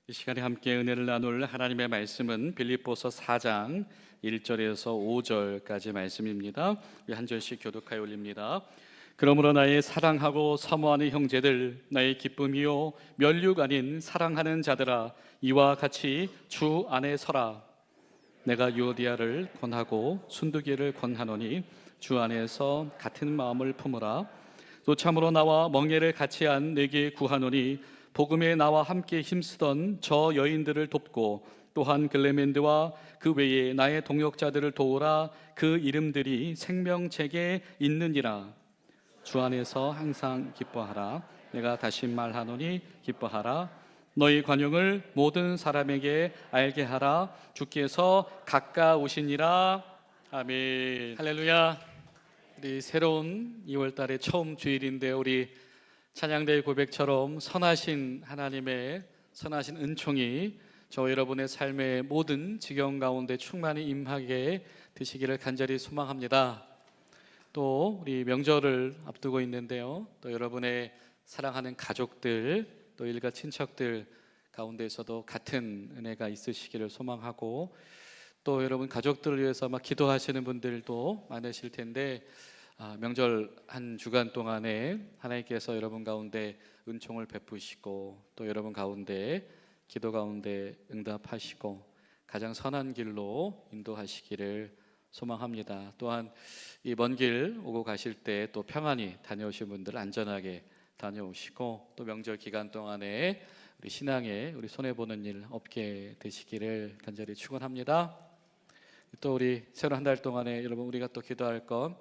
이 시간에 함께 은혜를 나눌 하나님의 말씀은 빌립보서 4장 1절에서 5절까지 말씀입니다. 우리 한 절씩 교독하여 올립니다. 그러므로 나의 사랑하고 사모하는 형제들, 나의 기쁨이요 면류가 아닌 사랑하는 자들아, 이와 같이 주 안에 서라. 내가 유오디아를 권하고 순두기를 권하노니 주 안에서 같은 마음을 품으라. 또 참으로 나와 멍에를 같이 한 내게 구하노니 복음에 나와 함께 힘쓰던 저 여인들을 돕고 또한 글레멘드와 그 외에 나의 동역자들을 도우라. 그 이름들이 생명책에 있느니라. 주 안에서 항상 기뻐하라. 내가 다시 말하노니 기뻐하라. 너희 관용을 모든 사람에게 알게 하라. 주께서 가까우시니라. 아멘. 할렐루야. 우리 새로운 2월달의 처음 주일인데 우리 찬양대의 고백처럼 선하신 하나님의 선하신 은총이 저 여러분의 삶의 모든 지경 가운데 충만히 임하게 되시기를 간절히 소망합니다. 또 우리 명절을 앞두고 있는데요, 또 여러분의 사랑하는 가족들 또 일가 친척들 가운데서도 같은 은혜가 있으시기를 소망하고, 또 여러분 가족들을 위해서 막 기도하시는 분들도 많으실 텐데 명절 한 주간 동안에 하나님께서 여러분 가운데 은총을 베푸시고 또 여러분 가운데 기도 가운데 응답하시고 가장 선한 길로 인도하시기를 소망합니다. 또한 이 먼 길 오고 가실 때 또 평안히 다녀오신 분들 안전하게 다녀오시고, 또 명절 기간 동안에 우리 신앙에 우리 손해보는 일 없게 되시기를 간절히 축원합니다. 또 우리 새로 한 달 동안에 여러분 우리가 또 기도할 것,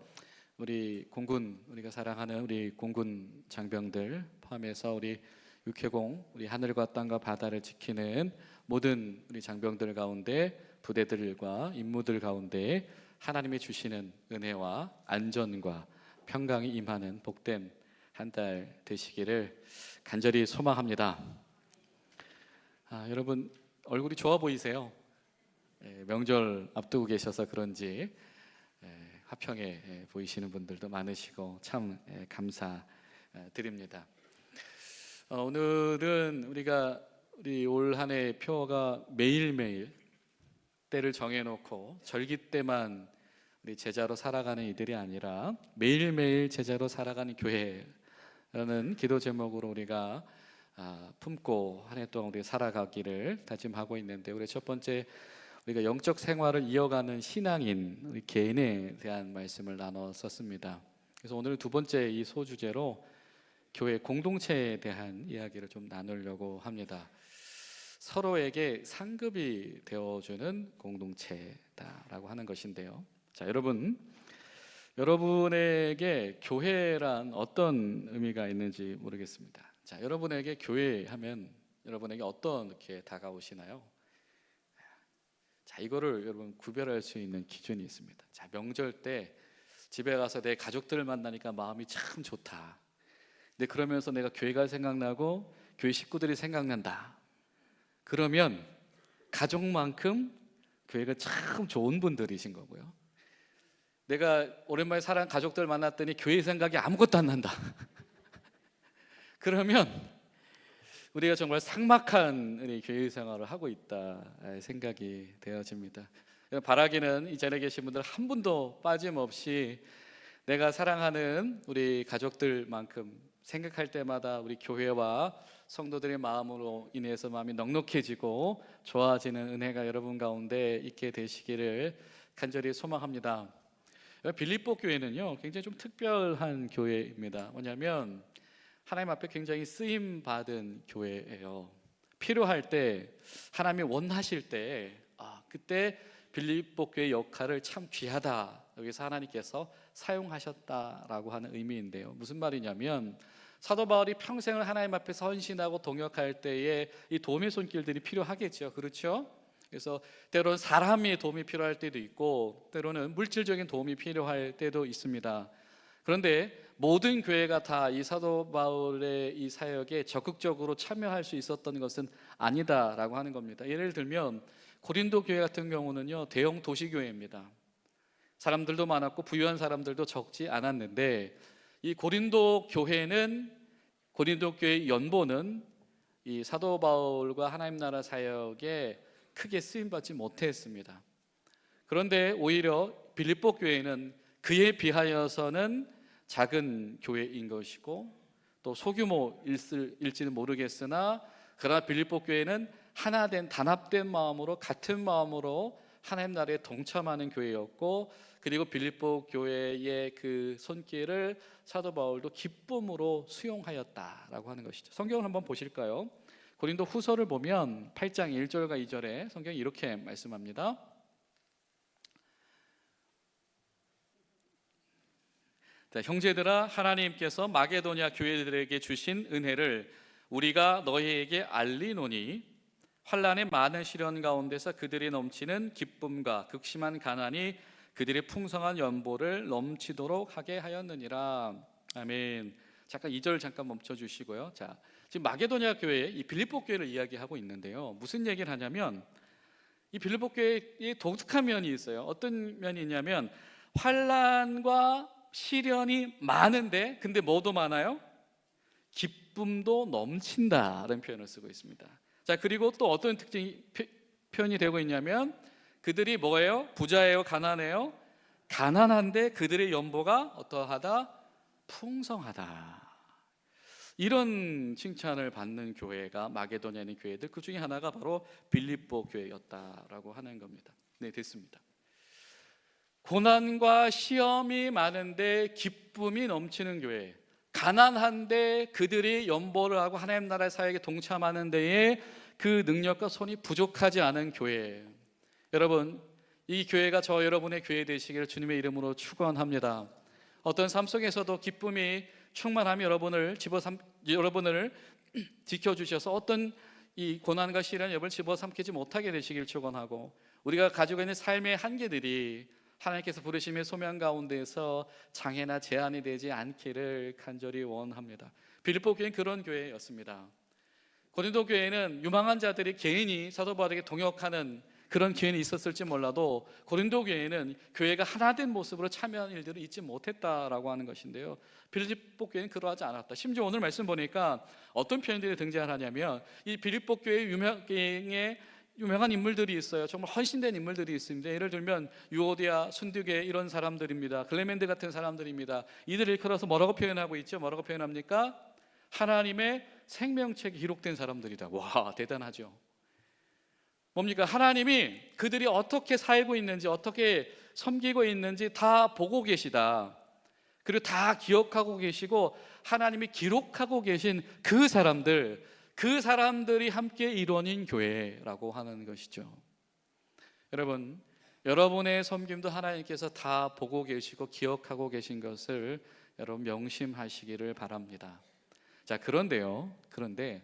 우리 공군, 우리가 사랑하는 우리 공군 장병들 포함해서 우리 육해공, 우리 하늘과 땅과 바다를 지키는 모든 우리 장병들 가운데 부대들과 임무들 가운데 하나님이 주시는 은혜와 안전과 평강이 임하는 복된 한 달 되시기를 간절히 소망합니다. 여러분 얼굴이 좋아 보이세요. 명절 앞두고 계셔서 그런지 화평해 보이시는 분들도 많으시고 참 감사드립니다. 오늘은 우리 올 한 해 표어가 매일매일 때를 정해놓고 절기 때만 우리 제자로 살아가는 이들이 아니라 매일매일 제자로 살아가는 교회라는 기도 제목으로 우리가 품고 한 해 동안 우리가 살아가기를 다짐하고 있는데, 우리 첫 번째 우리가 영적 생활을 이어가는 신앙인 우리 개인에 대한 말씀을 나눴었습니다. 그래서 오늘 두 번째 이 소주제로 교회 공동체에 대한 이야기를 좀 나누려고 합니다. 서로에게 상급이 되어주는 공동체다라고 하는 것인데요. 자, 여러분에게 교회란 어떤 의미가 있는지 모르겠습니다. 자, 여러분에게 교회 하면 여러분에게 어떻게 다가오시나요? 자, 이거를 여러분 구별할 수 있는 기준이 있습니다. 자, 명절 때 집에 가서 내 가족들을 만나니까 마음이 참 좋다. 근데 그러면서 내가 교회가 생각나고 교회 식구들이 생각난다. 그러면 가족만큼 교회가 참 좋은 분들이신 거고요. 내가 오랜만에 사랑하는 가족들 만났더니 교회 생각이 아무것도 안 난다. 그러면 우리가 정말 삭막한 우리 교회 생활을 하고 있다 생각이 되어집니다. 바라기는 이 자리에 계신 분들 한 분도 빠짐없이 내가 사랑하는 우리 가족들만큼 생각할 때마다 우리 교회와 성도들의 마음으로 인해서 마음이 넉넉해지고 좋아지는 은혜가 여러분 가운데 있게 되시기를 간절히 소망합니다. 빌립보 교회는요 굉장히 좀 특별한 교회입니다. 뭐냐면 하나님 앞에 굉장히 쓰임 받은 교회예요. 필요할 때 하나님이 원하실 때 그때 빌립보 교회의 역할을 참 귀하다, 여기서 하나님께서 사용하셨다라고 하는 의미인데요. 무슨 말이냐면 사도 바울이 평생을 하나님 앞에서 헌신하고 동역할 때에 이 도움의 손길들이 필요하겠죠. 그렇죠? 그래서 때로는 사람의 도움이 필요할 때도 있고 때로는 물질적인 도움이 필요할 때도 있습니다. 그런데 모든 교회가 다 이 사도 바울의 이 사역에 적극적으로 참여할 수 있었던 것은 아니다라고 하는 겁니다. 예를 들면 고린도 교회 같은 경우는요 대형 도시교회입니다. 사람들도 많았고 부유한 사람들도 적지 않았는데 이 고린도 교회의 연보는 이 사도 바울과 하나님 나라 사역에 크게 쓰임 받지 못했습니다. 그런데 오히려 빌립보 교회는 그에 비하여서는 작은 교회인 것이고 또 소규모일지는 모르겠으나 그러나 빌립보 교회는 하나된 단합된 마음으로 같은 마음으로 하나님 나라에 동참하는 교회였고 그리고 빌립보 교회의 그 손길을 사도 바울도 기쁨으로 수용하였다라고 하는 것이죠. 성경을 한번 보실까요? 고린도 후서를 보면 8장 1절과 2절에 성경이 이렇게 말씀합니다. 자, 형제들아 하나님께서 마게도냐 교회들에게 주신 은혜를 우리가 너희에게 알리노니 환난의 많은 시련 가운데서 그들이 넘치는 기쁨과 극심한 가난이 그들의 풍성한 연보를 넘치도록 하게 하였느니라. 아멘. 잠깐 2절 잠깐 멈춰 주시고요. 자, 지금 마게도냐 교회, 이 빌립보 교회를 이야기하고 있는데요. 무슨 얘기를 하냐면 이 빌립보 교회의 독특한 면이 있어요. 어떤 면이 있냐면 환난과 시련이 많은데 근데 뭐도 많아요? 기쁨도 넘친다라는 표현을 쓰고 있습니다. 자, 그리고 또 어떤 특징이 표현이 되고 있냐면 그들이 뭐예요? 부자예요? 가난해요? 가난한데 그들의 연보가 어떠하다? 풍성하다. 이런 칭찬을 받는 교회가 마게도냐에 있는 교회들, 그 중에 하나가 바로 빌립보 교회였다라고 하는 겁니다. 네, 됐습니다. 고난과 시험이 많은데 기쁨이 넘치는 교회, 가난한데 그들이 연보를 하고 하나님 나라의 사역에 동참하는 데에 그 능력과 손이 부족하지 않은 교회. 여러분, 이 교회가 저 여러분의 교회 되시기를 주님의 이름으로 축원합니다. 어떤 삶 속에서도 기쁨이 충만하며 여러분을 지켜주셔서 어떤 이 고난과 시련 여러분을 집어삼키지 못하게 되시길 축원하고, 우리가 가지고 있는 삶의 한계들이 하나님께서 부르심의 소명 가운데에서 장애나 제한이 되지 않기를 간절히 원합니다. 빌립보 교회는 그런 교회였습니다. 고린도 교회는 유망한 자들이 개인이 사도 바울에게 동역하는 그런 기회는 있었을지 몰라도 고린도 교회는 교회가 하나된 모습으로 참여한 일들을 잊지 못했다라고 하는 것인데요, 빌립보 교회는 그러하지 않았다. 심지어 오늘 말씀 보니까 어떤 표현들이 등장하냐면 이 빌립보 교회의 유명한 인물들이 있어요. 정말 헌신된 인물들이 있습니다. 예를 들면 유오디아, 순두계 이런 사람들입니다. 글레멘드 같은 사람들입니다. 이들을 일컬어서 뭐라고 표현하고 있죠? 뭐라고 표현합니까? 하나님의 생명책에 기록된 사람들이다. 와, 대단하죠. 뭡니까? 하나님이 그들이 어떻게 살고 있는지, 어떻게 섬기고 있는지 다 보고 계시다. 그리고 다 기억하고 계시고 하나님이 기록하고 계신 그 사람들이 함께 일원인 교회라고 하는 것이죠. 여러분, 여러분의 섬김도 하나님께서 다 보고 계시고 기억하고 계신 것을 여러분 명심하시기를 바랍니다. 자, 그런데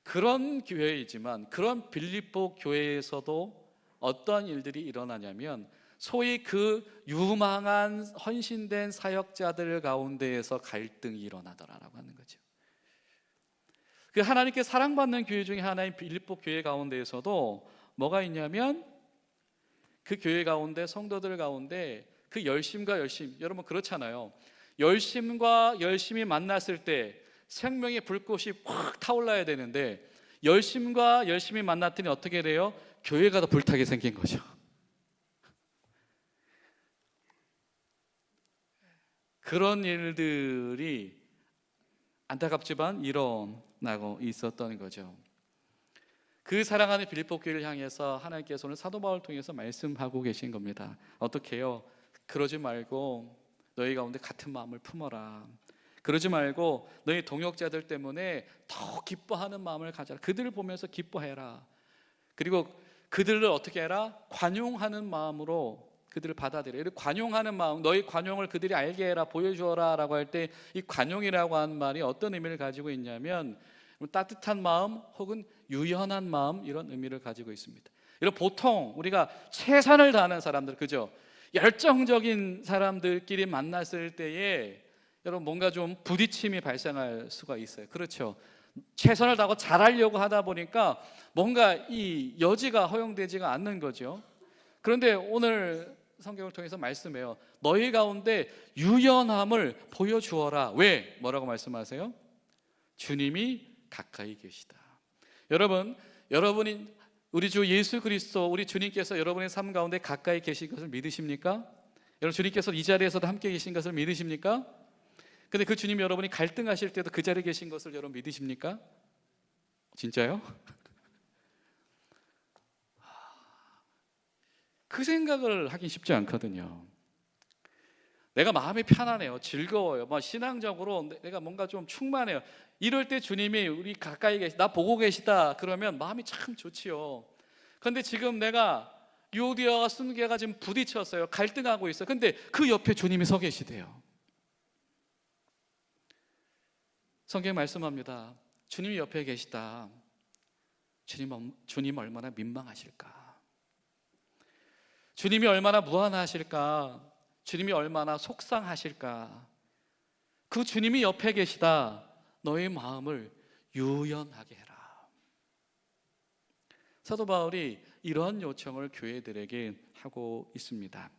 그런 교회이지만 그런 빌립보 교회에서도 어떤 일들이 일어나냐면 소위 그 유망한 헌신된 사역자들 가운데에서 갈등이 일어나더라라고 하는 거죠. 그 하나님께 사랑받는 교회 중에 하나인 빌립보 교회 가운데에서도 뭐가 있냐면 그 교회 가운데 성도들 가운데 그 열심과 열심, 여러분 그렇잖아요. 열심과 열심이 만났을 때 생명의 불꽃이 확 타올라야 되는데 열심과 열심이 만났더니 어떻게 돼요? 교회가 더 불타게 생긴 거죠. 그런 일들이 안타깝지만 일어나고 있었던 거죠. 그 사랑하는 빌립보 교회를 향해서 하나님께서 오늘 사도 바울을 통해서 말씀하고 계신 겁니다. 어떻게 해요? 그러지 말고 너희 가운데 같은 마음을 품어라. 그러지 말고 너희 동역자들 때문에 더 기뻐하는 마음을 가져라. 그들을 보면서 기뻐해라. 그리고 그들을 어떻게 해라? 관용하는 마음으로 그들을 받아들여. 이렇게 관용하는 마음, 너희 관용을 그들이 알게 해라, 보여주어라 라고 할 때 이 관용이라고 하는 말이 어떤 의미를 가지고 있냐면 따뜻한 마음 혹은 유연한 마음, 이런 의미를 가지고 있습니다. 이런 보통 우리가 최선을 다하는 사람들, 그죠? 열정적인 사람들끼리 만났을 때에 여러분 뭔가 좀 부딪힘이 발생할 수가 있어요. 그렇죠? 최선을 다하고 잘하려고 하다 보니까 뭔가 이 여지가 허용되지가 않는 거죠. 그런데 오늘 성경을 통해서 말씀해요. 너희 가운데 유연함을 보여주어라. 왜? 뭐라고 말씀하세요? 주님이 가까이 계시다. 여러분이 우리 주 예수 그리스도, 우리 주님께서 여러분의 삶 가운데 가까이 계신 것을 믿으십니까? 여러분, 주님께서 이 자리에서도 함께 계신 것을 믿으십니까? 근데 그 주님이 여러분이 갈등하실 때도 그 자리에 계신 것을 여러분 믿으십니까? 진짜요? 그 생각을 하긴 쉽지 않거든요. 내가 마음이 편안해요. 즐거워요. 신앙적으로 내가 뭔가 좀 충만해요. 이럴 때 주님이 우리 가까이 나 보고 계시다 그러면 마음이 참 좋지요. 그런데 지금 내가 유오디아와 순개가 지금 부딪혔어요. 갈등하고 있어요. 근데 그 옆에 주님이 서 계시대요. 성경 말씀합니다. 주님이 옆에 계시다. 주님 얼마나 민망하실까? 주님이 얼마나 무안하실까? 주님이 얼마나 속상하실까? 그 주님이 옆에 계시다. 너의 마음을 유연하게 해라. 사도 바울이 이러한 요청을 교회들에게 하고 있습니다.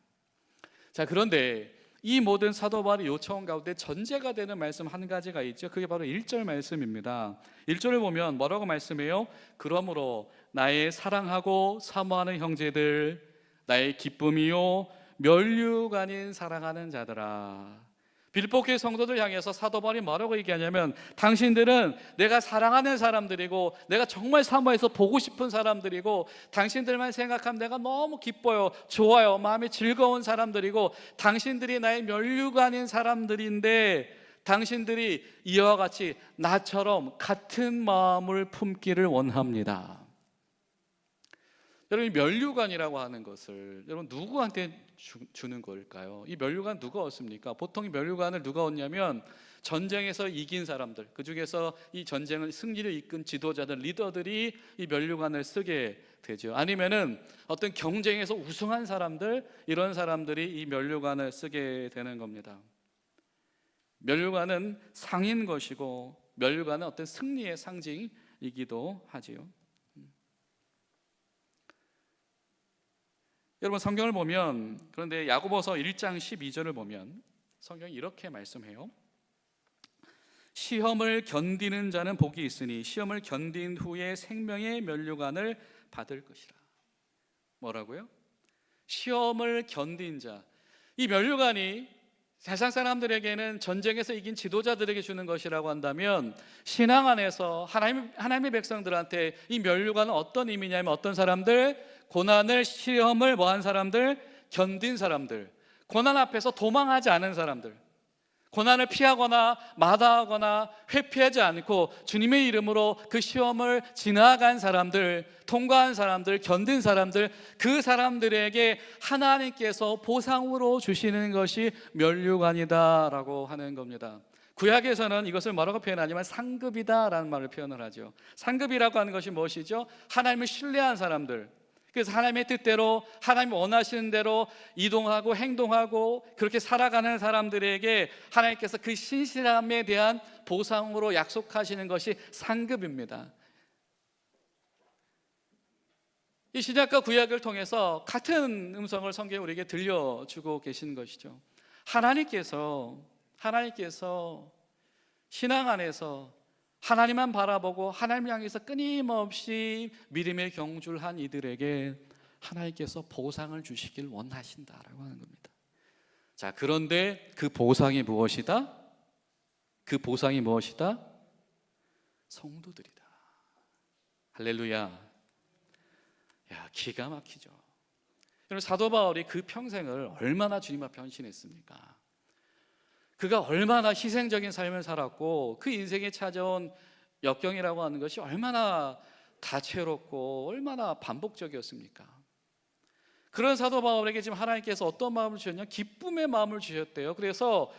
자, 그런데 이 모든 사도 바울의 요청 가운데 전제가 되는 말씀 한 가지가 있죠. 그게 바로 1절 말씀입니다. 1절을 보면 뭐라고 말씀해요? 그러므로 나의 사랑하고 사모하는 형제들, 나의 기쁨이요 면류가 아닌 사랑하는 자들아. 빌립보 교회 성도들 향해서 사도 바울이 뭐라고 얘기하냐면, 당신들은 내가 사랑하는 사람들이고 내가 정말 사모해서 보고 싶은 사람들이고 당신들만 생각하면 내가 너무 기뻐요, 좋아요, 마음이 즐거운 사람들이고 당신들이 나의 면류가 아닌 사람들인데 당신들이 이와 같이 나처럼 같은 마음을 품기를 원합니다. 여러분, 이 면류관이라고 하는 것을 여러분 누구한테 주는 걸까요? 이 면류관 누가 얻습니까? 보통 이 면류관을 누가 얻냐면 전쟁에서 이긴 사람들, 그 중에서 이 전쟁을 승리를 이끈 지도자들, 리더들이 이 면류관을 쓰게 되죠. 아니면은 어떤 경쟁에서 우승한 사람들, 이런 사람들이 이 면류관을 쓰게 되는 겁니다. 면류관은 상인 것이고 면류관은 어떤 승리의 상징이기도 하지요. 여러분, 성경을 보면, 그런데 야고보서 1장 12절을 보면 성경이 이렇게 말씀해요. 시험을 견디는 자는 복이 있으니 시험을 견딘 후에 생명의 면류관을 받을 것이라. 뭐라고요? 시험을 견딘 자. 이 면류관이 세상 사람들에게는 전쟁에서 이긴 지도자들에게 주는 것이라고 한다면, 신앙 안에서 하나님의 백성들한테 이 면류관은 어떤 의미냐면, 어떤 사람들, 고난을, 시험을 뭐한 사람들, 견딘 사람들, 고난 앞에서 도망하지 않은 사람들, 고난을 피하거나 마다하거나 회피하지 않고 주님의 이름으로 그 시험을 지나간 사람들, 통과한 사람들, 견딘 사람들, 그 사람들에게 하나님께서 보상으로 주시는 것이 면류관이다라고 하는 겁니다. 구약에서는 이것을 뭐라고 표현하냐면 상급이다라는 말을 표현을 하죠. 상급이라고 하는 것이 무엇이죠? 하나님을 신뢰한 사람들, 그래서 하나님의 뜻대로, 하나님이 원하시는 대로 이동하고 행동하고 그렇게 살아가는 사람들에게 하나님께서 그 신실함에 대한 보상으로 약속하시는 것이 상급입니다. 이 신약과 구약을 통해서 같은 음성을 성경에 우리에게 들려주고 계시는 것이죠. 하나님께서 신앙 안에서 하나님만 바라보고 하나님 향해서 끊임없이 믿음의 경주한 이들에게 하나님께서 보상을 주시길 원하신다라고 하는 겁니다. 자, 그런데 그 보상이 무엇이다? 그 보상이 무엇이다? 성도들이다. 할렐루야. 야, 기가 막히죠. 여러분, 사도 바울이 그 평생을 얼마나 주님 앞에 헌신했습니까? 그가 얼마나 희생적인 삶을 살았고 그 인생에 찾아온 역경이라고 하는 것이 얼마나 다채롭고 얼마나 반복적이었습니까? 그런 사도 바울에게 지금 하나님께서 어떤 마음을 주셨냐? 기쁨의 마음을 주셨대요. 그래서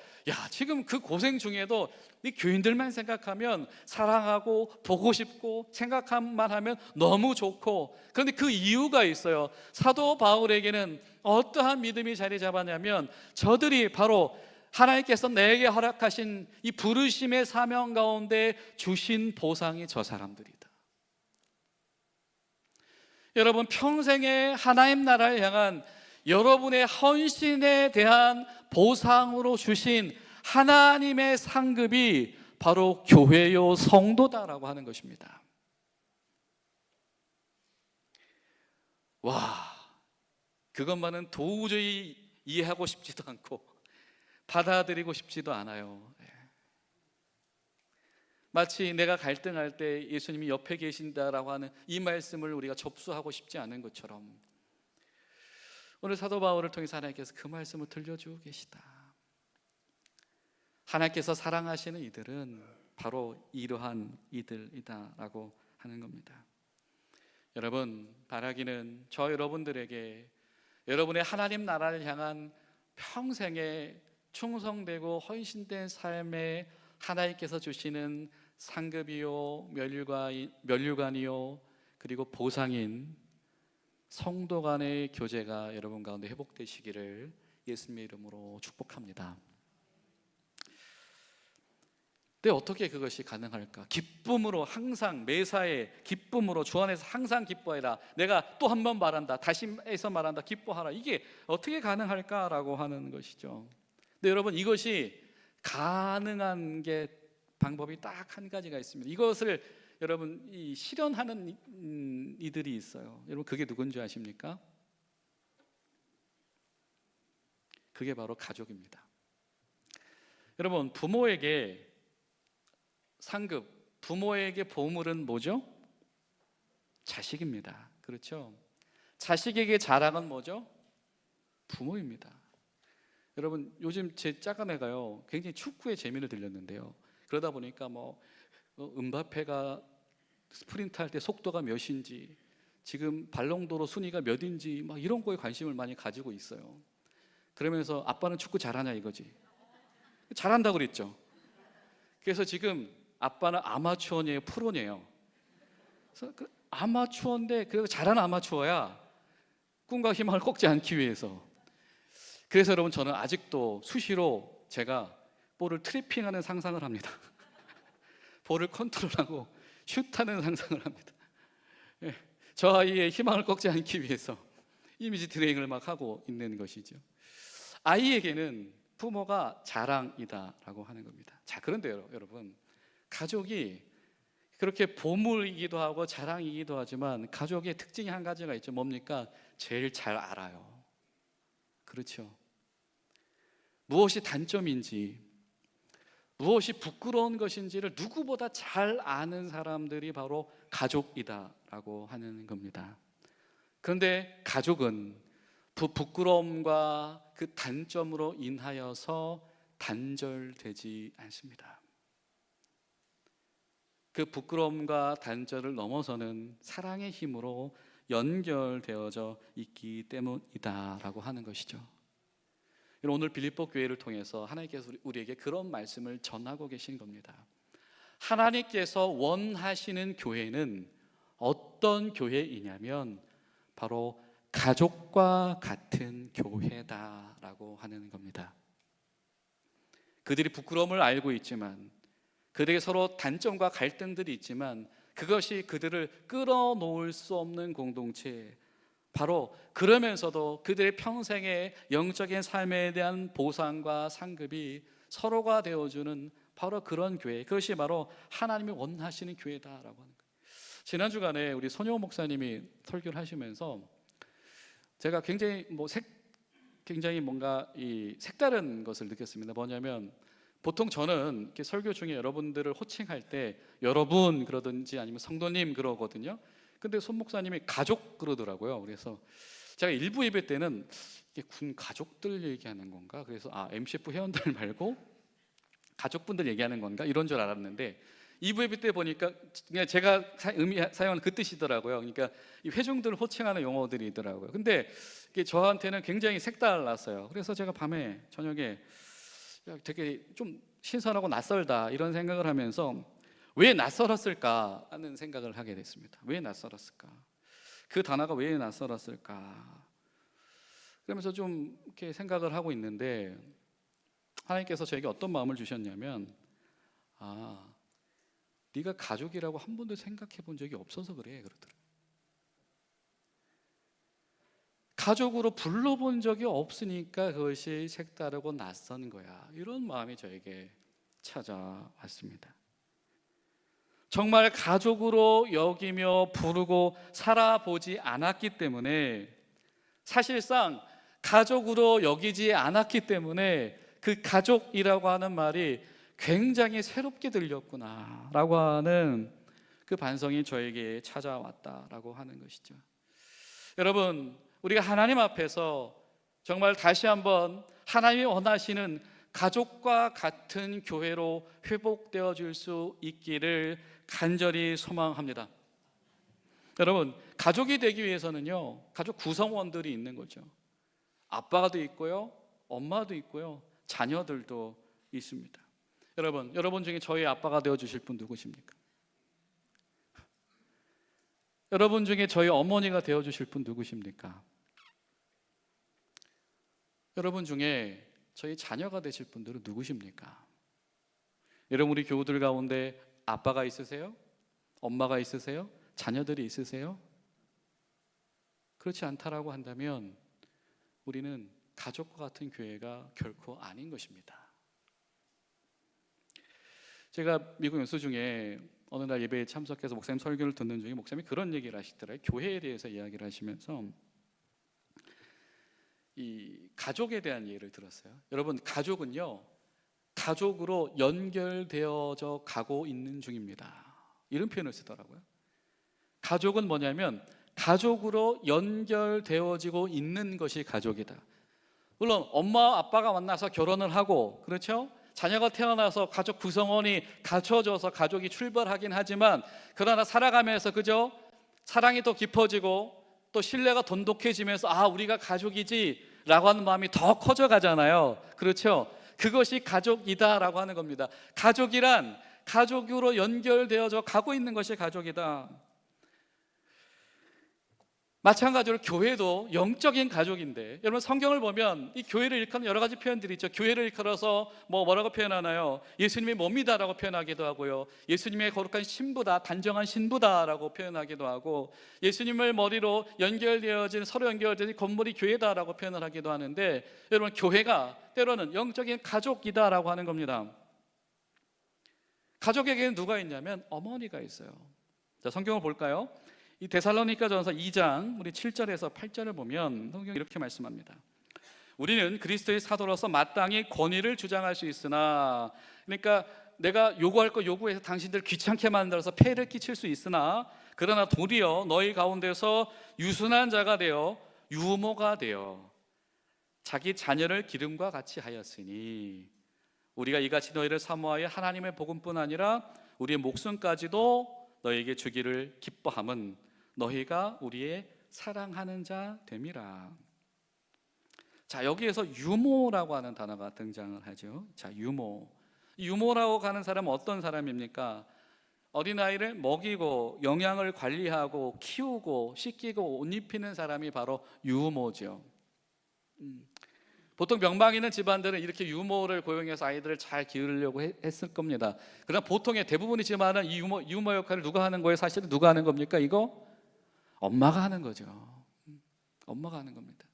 지금 그 고생 중에도 이 교인들만 생각하면 사랑하고 보고 싶고 생각만 하면 너무 좋고, 그런데 그 이유가 있어요. 사도 바울에게는 어떠한 믿음이 자리 잡았냐면, 저들이 바로 하나님께서 내게 허락하신 이 부르심의 사명 가운데 주신 보상이 저 사람들이다. 여러분, 평생에 하나님 나라를 향한 여러분의 헌신에 대한 보상으로 주신 하나님의 상급이 바로 교회요 성도다라고 하는 것입니다. 와, 그것만은 도저히 이해하고 싶지도 않고 받아들이고 싶지도 않아요. 마치 내가 갈등할 때 예수님이 옆에 계신다라고 하는 이 말씀을 우리가 접수하고 싶지 않은 것처럼 오늘 사도 바울을 통해서 하나님께서 그 말씀을 들려주고 계시다. 하나님께서 사랑하시는 이들은 바로 이러한 이들이다라고 하는 겁니다. 여러분, 바라기는 저 여러분들에게 여러분의 하나님 나라를 향한 평생에 충성되고 헌신된 삶에 하나님께서 주시는 상급이요 면류관이요 그리고 보상인 성도 간의 교제가 여러분 가운데 회복되시기를 예수님의 이름으로 축복합니다. 근데 어떻게 그것이 가능할까? 기쁨으로 항상 매사에 기쁨으로 주 안에서 항상 기뻐해라. 내가 또 한 번 말한다. 다시 해서 말한다. 기뻐하라. 이게 어떻게 가능할까라고 하는 것이죠. 근데 여러분, 이것이 가능한 게 방법이 딱 한 가지가 있습니다. 이것을 여러분 실현하는 이들이 있어요. 여러분, 그게 누군지 아십니까? 그게 바로 가족입니다. 여러분, 부모에게 상급, 부모에게 보물은 뭐죠? 자식입니다. 그렇죠? 자식에게 자랑은 뭐죠? 부모입니다. 여러분, 요즘 제 작은애가요 굉장히 축구에 재미를 들렸는데요, 그러다 보니까 음바페가 스프린트 할 때 속도가 몇인지, 지금 발롱도르 순위가 몇인지 막 이런 거에 관심을 많이 가지고 있어요. 그러면서 아빠는 축구 잘하냐 이거지. 잘한다고 그랬죠. 그래서 지금 아빠는 아마추어냐 프로냐요. 그래서 아마추어인데 그래도 잘하는 아마추어야 꿈과 희망을 꺾지 않기 위해서. 그래서 여러분, 저는 아직도 수시로 제가 볼을 트래핑하는 상상을 합니다. 볼을 컨트롤하고 슛하는 상상을 합니다. 저 아이의 희망을 꺾지 않기 위해서 이미지 트레이닝을 막 하고 있는 것이죠. 아이에게는 부모가 자랑이다라고 하는 겁니다. 자, 그런데 여러분, 가족이 그렇게 보물이기도 하고 자랑이기도 하지만 가족의 특징이 한 가지가 있죠. 뭡니까? 제일 잘 알아요. 그렇죠? 무엇이 단점인지, 무엇이 부끄러운 것인지를 누구보다 잘 아는 사람들이 바로 가족이다라고 하는 겁니다. 그런데 가족은 부끄러움과 그 단점으로 인하여서 단절되지 않습니다. 그 부끄러움과 단절을 넘어서는 사랑의 힘으로 연결되어져 있기 때문이다라고 하는 것이죠. 오늘 빌립보 교회를 통해서 하나님께서 우리에게 그런 말씀을 전하고 계신 겁니다. 하나님께서 원하시는 교회는 어떤 교회이냐면 바로 가족과 같은 교회다라고 하는 겁니다. 그들이 부끄러움을 알고 있지만, 그들에게 서로 단점과 갈등들이 있지만 그것이 그들을 끌어놓을 수 없는 공동체, 바로 그러면서도 그들의 평생의 영적인 삶에 대한 보상과 상급이 서로가 되어주는 바로 그런 교회, 그것이 바로 하나님이 원하시는 교회다라고 하는 거예요. 지난 주간에 우리 손효 목사님이 설교를 하시면서 제가 굉장히 뭔가 색다른 것을 느꼈습니다. 뭐냐면, 보통 저는 이렇게 설교 중에 여러분들을 호칭할 때 여러분 그러든지 아니면 성도님 그러거든요. 근데 손 목사님이 가족 그러더라고요. 그래서 제가 일부 예배 때는 이게 군 가족들 얘기하는 건가? 그래서 MCF 회원들 말고 가족분들 얘기하는 건가? 이런 줄 알았는데 2부 예배 때 보니까 그냥 제가 사용하는 그 뜻이더라고요. 그러니까 이 회중들을 호칭하는 용어들이더라고요. 근데 이게 저한테는 굉장히 색달랐어요. 그래서 제가 저녁에 되게 좀 신선하고 낯설다 이런 생각을 하면서 왜 낯설었을까 하는 생각을 하게 됐습니다. 왜 낯설었을까? 그 단어가 왜 낯설었을까? 그러면서 좀 이렇게 생각을 하고 있는데 하나님께서 저에게 어떤 마음을 주셨냐면, 네가 가족이라고 한 번도 생각해 본 적이 없어서 그래 그러더라고요. 가족으로 불러본 적이 없으니까 그것이 색다르고 낯선 거야. 이런 마음이 저에게 찾아왔습니다. 정말 가족으로 여기며 부르고 살아보지 않았기 때문에, 사실상 가족으로 여기지 않았기 때문에 그 가족이라고 하는 말이 굉장히 새롭게 들렸구나라고 하는 그 반성이 저에게 찾아왔다라고 하는 것이죠. 여러분, 우리가 하나님 앞에서 정말 다시 한번 하나님이 원하시는 가족과 같은 교회로 회복되어 줄 수 있기를 간절히 소망합니다. 여러분, 가족이 되기 위해서는요, 가족 구성원들이 있는 거죠. 아빠도 있고요, 엄마도 있고요, 자녀들도 있습니다. 여러분 중에 저희 아빠가 되어 주실 분 누구십니까? 여러분 중에 저희 어머니가 되어 주실 분 누구십니까? 여러분 중에 저희 자녀가 되실 분들은 누구십니까? 여러분, 우리 교우들 가운데 아빠가 있으세요? 엄마가 있으세요? 자녀들이 있으세요? 그렇지 않다라고 한다면 우리는 가족과 같은 교회가 결코 아닌 것입니다. 제가 미국 연수 중에 어느 날 예배에 참석해서 목사님 설교를 듣는 중에 목사님이 그런 얘기를 하시더라고요. 교회에 대해서 이야기를 하시면서 이 가족에 대한 예를 들었어요. 여러분, 가족은요, 가족으로 연결되어져 가고 있는 중입니다. 이런 표현을 쓰더라고요. 가족은 뭐냐면 가족으로 연결되어지고 있는 것이 가족이다. 물론 엄마 아빠가 만나서 결혼을 하고, 그렇죠? 자녀가 태어나서 가족 구성원이 갖춰져서 가족이 출발하긴 하지만, 그러나 살아가면서 그죠? 사랑이 더 깊어지고 또 신뢰가 돈독해지면서 아, 우리가 가족이지 라고 하는 마음이 더 커져 가잖아요. 그렇죠? 그것이 가족이다 라고 하는 겁니다. 가족이란 가족으로 연결되어져 가고 있는 것이 가족이다. 마찬가지로 교회도 영적인 가족인데, 여러분 성경을 보면 이 교회를 일컫는 여러 가지 표현들이 있죠. 교회를 일컬어서 뭐라고 표현하나요? 예수님의 몸이다라고 표현하기도 하고요, 예수님의 거룩한 신부다, 단정한 신부다라고 표현하기도 하고, 예수님을 머리로 연결되어진, 서로 연결되어진 건물이 교회다라고 표현을 하기도 하는데, 여러분 교회가 때로는 영적인 가족이다라고 하는 겁니다. 가족에게는 누가 있냐면 어머니가 있어요. 자, 성경을 볼까요? 이 데살로니가전서 2장 우리 7절에서 8절을 보면 성경이 이렇게 말씀합니다. 우리는 그리스도의 사도로서 마땅히 권위를 주장할 수 있으나, 그러니까 내가 요구할 거 요구해서 당신들 귀찮게 만들어서 폐를 끼칠 수 있으나, 그러나 도리어 너희 가운데서 유순한 자가 되어 유모가 되어 자기 자녀를 기름과 같이 하였으니, 우리가 이같이 너희를 사모하여 하나님의 복음뿐 아니라 우리의 목숨까지도 너희에게 주기를 기뻐함은 너희가 우리의 사랑하는 자 됨이라. 자, 여기에서 유모라고 하는 단어가 등장을 하죠. 자, 유모라고 하는 사람은 어떤 사람입니까? 어린아이를 먹이고 영양을 관리하고 키우고 씻기고 옷 입히는 사람이 바로 유모죠. 보통 명망 있는 집안들은 이렇게 유모를 고용해서 아이들을 잘 기르려고 했을 겁니다. 그러나 보통의 대부분의 집안은 이 유모 역할을 누가 하는 거예요? 사실은 누가 하는 겁니까? 이거 엄마가 하는 거죠. 엄마가 하는 겁니다.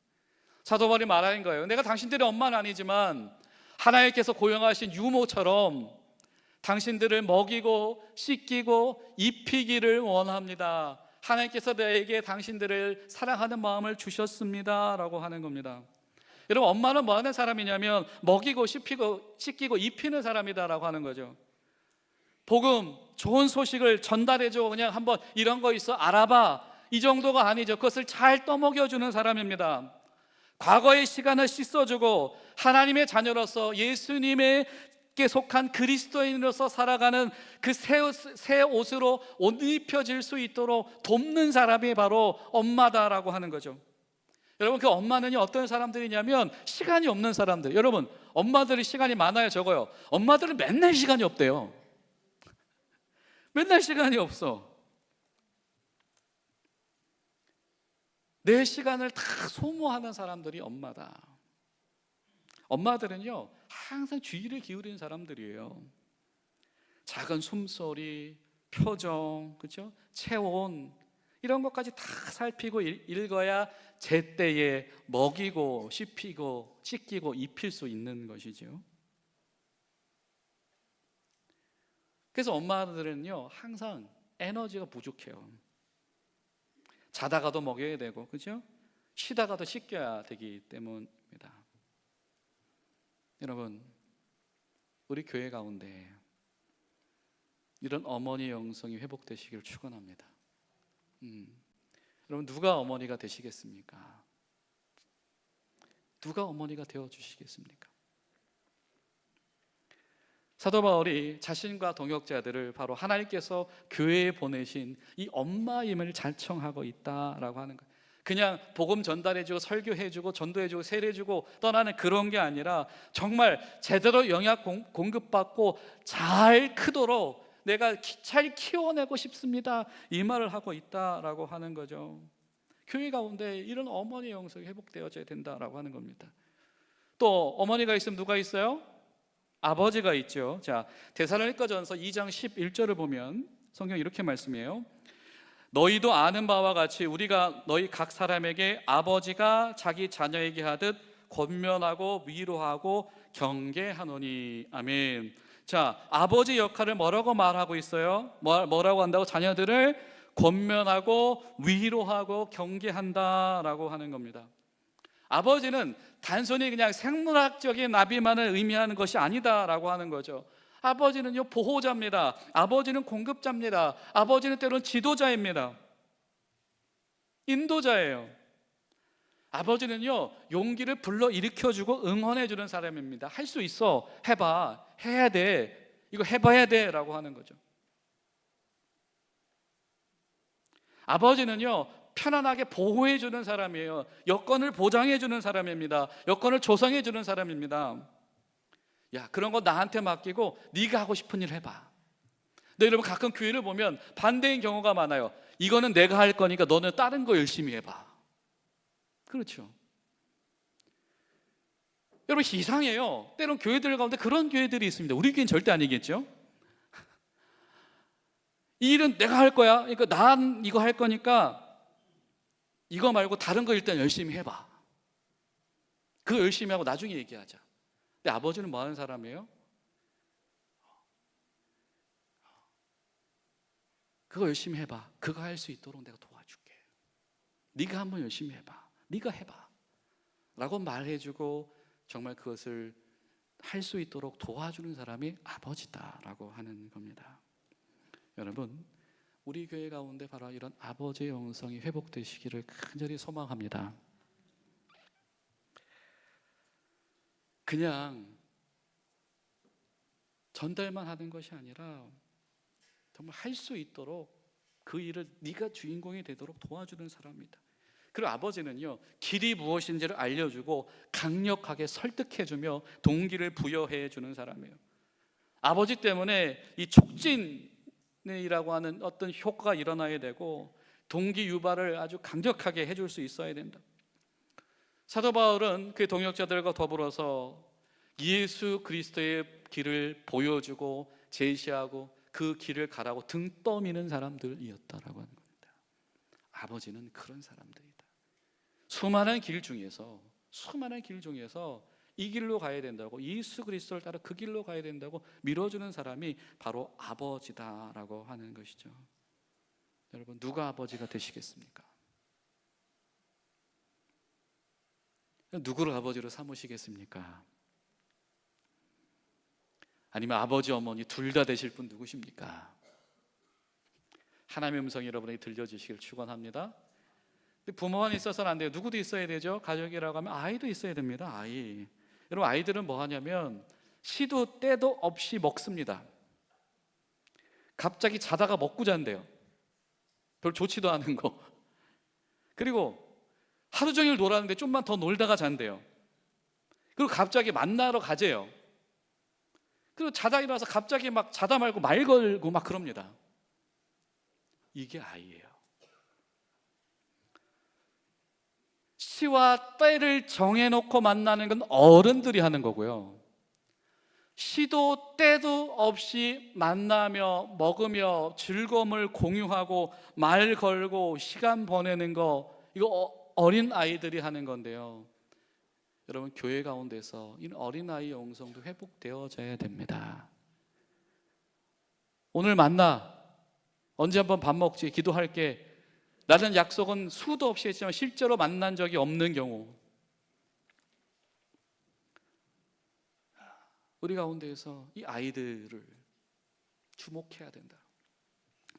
사도 바울이 말하는 거예요. 내가 당신들의 엄마는 아니지만 하나님께서 고용하신 유모처럼 당신들을 먹이고 씻기고 입히기를 원합니다. 하나님께서 내게 당신들을 사랑하는 마음을 주셨습니다 라고 하는 겁니다. 여러분, 엄마는 뭐 하는 사람이냐면 먹이고 씻기고 입히는 사람이다라고 하는 거죠. 복음, 좋은 소식을 전달해줘, 그냥 한번 이런 거 있어 알아봐, 이 정도가 아니죠. 그것을 잘 떠먹여주는 사람입니다. 과거의 시간을 씻어주고 하나님의 자녀로서 예수님에게 속한 그리스도인으로서 살아가는 그 새 옷으로 옷 입혀질 수 있도록 돕는 사람이 바로 엄마다라고 하는 거죠. 여러분, 그 엄마는 어떤 사람들이냐면 시간이 없는 사람들. 여러분, 엄마들이 시간이 많아요, 적어요? 엄마들은 맨날 시간이 없대요. 맨날 시간이 없어. 내 시간을 다 소모하는 사람들이 엄마다. 엄마들은요 항상 주의를 기울이는 사람들이에요. 작은 숨소리, 표정, 그렇죠? 체온, 이런 것까지 다 살피고 읽어야 제때에 먹이고 씻기고 입힐 수 있는 것이죠. 그래서 엄마들은요 항상 에너지가 부족해요. 자다가도 먹여야 되고, 그죠? 쉬다가도 씻겨야 되기 때문입니다. 여러분, 우리 교회 가운데 이런 어머니 영성이 회복되시기를 축원합니다. 여러분, 누가 어머니가 되시겠습니까? 누가 어머니가 되어주시겠습니까? 사도 바울이 자신과 동역자들을 바로 하나님께서 교회에 보내신 이 엄마임을 자청하고 있다라고 하는 거예요. 그냥 복음 전달해주고 설교해주고 전도해주고 세례해주고 떠나는 그런 게 아니라 정말 제대로 영양 공급받고 잘 크도록 내가 잘 키워내고 싶습니다, 이 말을 하고 있다라고 하는 거죠. 교회 가운데 이런 어머니 영성이 회복되어져야 된다라고 하는 겁니다. 또 어머니가 있으면 누가 있어요? 아버지가 있죠. 자, 데살로니가전서 2장 11절을 보면 성경이 이렇게 말씀해요. 너희도 아는 바와 같이 우리가 너희 각 사람에게 아버지가 자기 자녀에게 하듯 권면하고 위로하고 경계하노니. 아멘. 자, 아버지 역할을 뭐라고 말하고 있어요? 뭐라고 한다고? 자녀들을 권면하고 위로하고 경계한다라고 하는 겁니다. 아버지는 단순히 그냥 생물학적인 나비만을 의미하는 것이 아니다라고 하는 거죠. 아버지는요 보호자입니다. 아버지는 공급자입니다. 아버지는 때로는 지도자입니다. 인도자예요. 아버지는요 용기를 불러 일으켜주고 응원해주는 사람입니다. 할 수 있어, 해봐, 해야 돼, 이거 해봐야 돼 라고 하는 거죠. 아버지는요 편안하게 보호해주는 사람이에요. 여건을 보장해주는 사람입니다. 여건을 조성해주는 사람입니다. 야, 그런 거 나한테 맡기고 네가 하고 싶은 일 해봐. 근데 여러분, 가끔 교회를 보면 반대인 경우가 많아요. 이거는 내가 할 거니까 너는 다른 거 열심히 해봐. 그렇죠. 여러분, 이상해요. 때론 교회들 가운데 그런 교회들이 있습니다. 우리 교회는 절대 아니겠죠. 이 일은 내가 할 거야. 그러니까 난 이거 할 거니까 이거 말고 다른 거 일단 열심히 해봐. 그거 열심히 하고 나중에 얘기하자. 근데 아버지는 뭐 하는 사람이에요? 그거 열심히 해봐. 그거 할 수 있도록 내가 도와줄게. 네가 한번 열심히 해봐. 네가 해봐 라고 말해주고 정말 그것을 할 수 있도록 도와주는 사람이 아버지다라고 하는 겁니다. 여러분, 우리 교회 가운데 바로 이런 아버지의 영성이 회복되시기를 간절히 소망합니다. 그냥 전달만 하는 것이 아니라 정말 할 수 있도록 그 일을 네가 주인공이 되도록 도와주는 사람입니다. 그리고 아버지는요 길이 무엇인지를 알려주고 강력하게 설득해주며 동기를 부여해주는 사람이에요. 아버지 때문에 이 촉진이라고 하는 어떤 효과가 일어나야 되고 동기 유발을 아주 강력하게 해줄 수 있어야 된다. 사도 바울은 그 동역자들과 더불어서 예수 그리스도의 길을 보여주고 제시하고 그 길을 가라고 등 떠미는 사람들이었다라고 하는 겁니다. 아버지는 그런 사람들이다. 수많은 길 중에서 이 길로 가야 된다고, 예수 그리스도를 따라 그 길로 가야 된다고 밀어주는 사람이 바로 아버지다라고 하는 것이죠. 여러분, 누가 아버지가 되시겠습니까? 누구를 아버지로 삼으시겠습니까? 아니면 아버지 어머니 둘 다 되실 분 누구십니까? 하나님의 음성이 여러분에게 들려주시길 축원합니다. 부모만 있어서는 안 돼요. 누구도 있어야 되죠. 가족이라고 하면 아이도 있어야 됩니다. 아이. 여러분, 아이들은 뭐 하냐면 시도 때도 없이 먹습니다. 갑자기 자다가 먹고 잔대요. 별 좋지도 않은 거. 그리고 하루 종일 놀았는데 좀만 더 놀다가 잔대요. 그리고 갑자기 만나러 가재요. 그리고 자다 일어나서 갑자기 막 자다 말고 말 걸고 막 그럽니다. 이게 아이예요. 시와 때를 정해놓고 만나는 건 어른들이 하는 거고요. 시도 때도 없이 만나며 먹으며 즐거움을 공유하고 말 걸고 시간 보내는 거, 이거 어린 아이들이 하는 건데요. 여러분, 교회 가운데서 이 어린아이 영성도 회복되어져야 됩니다. 오늘 만나. 언제 한번 밥 먹지? 기도할게. 라는 약속은 수도 없이 했지만 실제로 만난 적이 없는 경우, 우리 가운데에서 이 아이들을 주목해야 된다.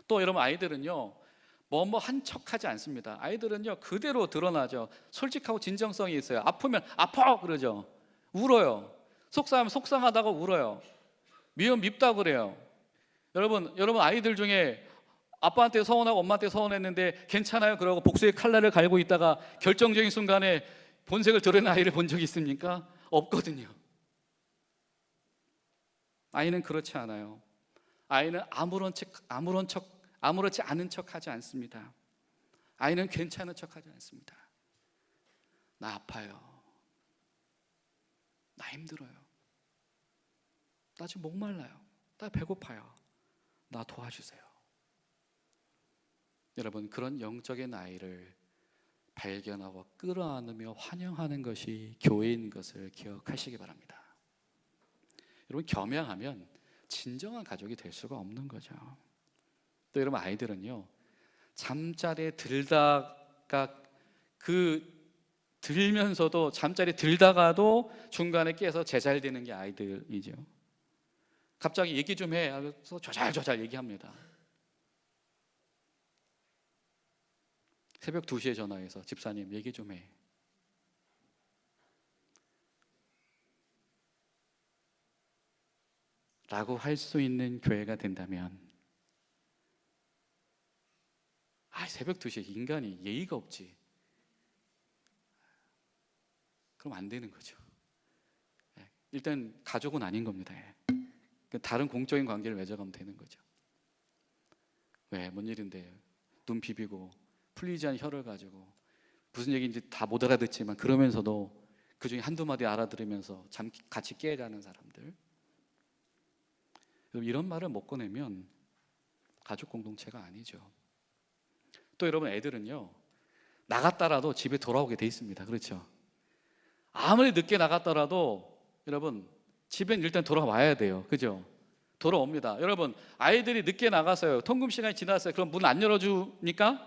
또 여러분, 아이들은요 뭐뭐 한 척하지 않습니다. 아이들은요 그대로 드러나죠. 솔직하고 진정성이 있어요. 아프면 아파 그러죠. 울어요. 속상하면 속상하다고 울어요. 미움 밉다 그래요. 여러분 아이들 중에 아빠한테 서운하고 엄마한테 서운했는데 괜찮아요 그러고 복수의 칼날을 갈고 있다가 결정적인 순간에 본색을 드러낸 아이를 본 적이 있습니까? 없거든요. 아이는 그렇지 않아요. 아이는 아무렇지 않은 척하지 않습니다. 아이는 괜찮은 척하지 않습니다. 나 아파요. 나 힘들어요. 나 지금 목말라요. 나 배고파요. 나 도와주세요. 여러분, 그런 영적인 아이를 발견하고 끌어안으며 환영하는 것이 교회인 것을 기억하시기 바랍니다. 여러분, 겸양하면 진정한 가족이 될 수가 없는 거죠. 또 여러분, 아이들은요 잠자리에 들다가 들면서도 잠자리에 들다가도 중간에 깨서 제잘되는 게 아이들이죠. 갑자기 얘기 좀 해 하면서 조잘조잘 얘기합니다. 새벽 2시에 전화해서 집사님 얘기 좀 해. 라고 할 수 있는 교회가 된다면, 새벽 2시에 인간이 예의가 없지. 그럼 안 되는 거죠. 일단 가족은 아닌 겁니다. 다른 공적인 관계를 맺어가면 되는 거죠. 왜? 뭔 일인데 눈 비비고 풀리지 않은 혀를 가지고 무슨 얘기인지 다 못 알아듣지만 그러면서도 그중에 한두 마디 알아들으면서 같이 깨자는 사람들, 이런 말을 못 꺼내면 가족 공동체가 아니죠. 또 여러분, 애들은요 나갔다라도 집에 돌아오게 돼 있습니다. 그렇죠? 아무리 늦게 나갔더라도 여러분 집엔 일단 돌아와야 돼요. 그죠? 돌아옵니다. 여러분, 아이들이 늦게 나가서요 통금 시간이 지났어요. 그럼 문 안 열어주니까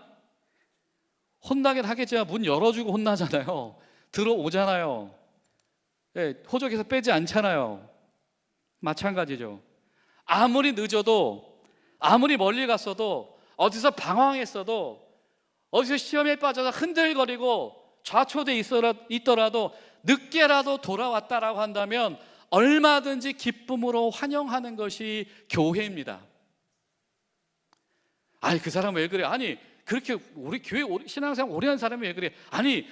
혼나긴 하겠지만 문 열어주고 혼나잖아요. 들어오잖아요. 호적에서 빼지 않잖아요. 마찬가지죠. 아무리 늦어도, 아무리 멀리 갔어도, 어디서 방황했어도, 어디서 시험에 빠져서 흔들거리고 좌초돼 있더라도 늦게라도 돌아왔다라고 한다면 얼마든지 기쁨으로 환영하는 것이 교회입니다. 그 사람 왜 그래? 그렇게 우리 교회 신앙생활 오래 한 사람이 왜 그래?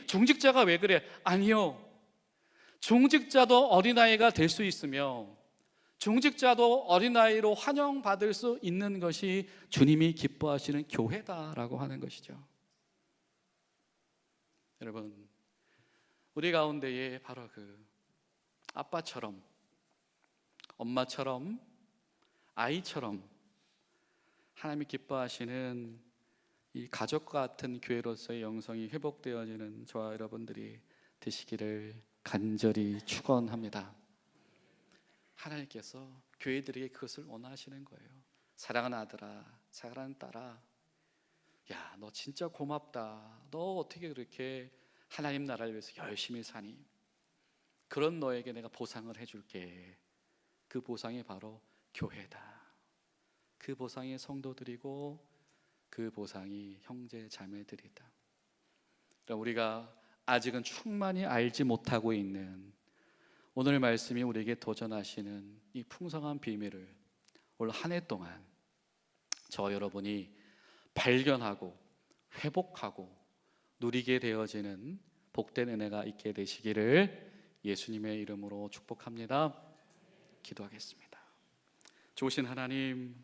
중직자가 왜 그래? 아니요. 중직자도 어린아이가 될 수 있으며 중직자도 어린아이로 환영받을 수 있는 것이 주님이 기뻐하시는 교회다라고 하는 것이죠. 여러분, 우리 가운데에 바로 아빠처럼, 엄마처럼, 아이처럼 하나님이 기뻐하시는 이 가족과 같은 교회로서의 영성이 회복되어지는 저와 여러분들이 되시기를 간절히 축원합니다. 하나님께서 교회들에게 그것을 원하시는 거예요. 사랑하는 아들아, 사랑하는 딸아, 너 진짜 고맙다. 너 어떻게 그렇게 하나님 나라를 위해서 열심히 사니? 그런 너에게 내가 보상을 해줄게. 그 보상이 바로 교회다. 그 보상이 성도들이고 그 보상이 형제 자매들이다. 우리가 아직은 충만히 알지 못하고 있는 오늘 말씀이 우리에게 도전하시는 이 풍성한 비밀을 올 한 해 동안 저 여러분이 발견하고 회복하고 누리게 되어지는 복된 은혜가 있게 되시기를 예수님의 이름으로 축복합니다. 기도하겠습니다. 좋으신 하나님,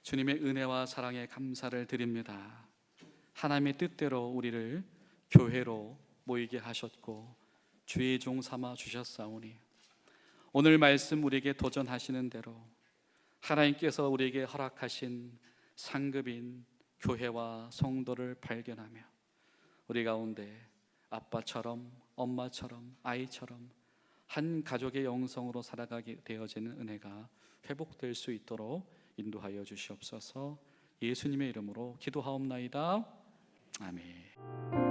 주님의 은혜와 사랑에 감사를 드립니다. 하나님의 뜻대로 우리를 교회로 모이게 하셨고 주의 종 삼아 주셨사오니 오늘 말씀 우리에게 도전하시는 대로 하나님께서 우리에게 허락하신 상급인 교회와 성도를 발견하며 우리 가운데 아빠처럼, 엄마처럼, 아이처럼 한 가족의 영성으로 살아가게 되어지는 은혜가 회복될 수 있도록 인도하여 주시옵소서. 예수님의 이름으로 기도하옵나이다. 아멘.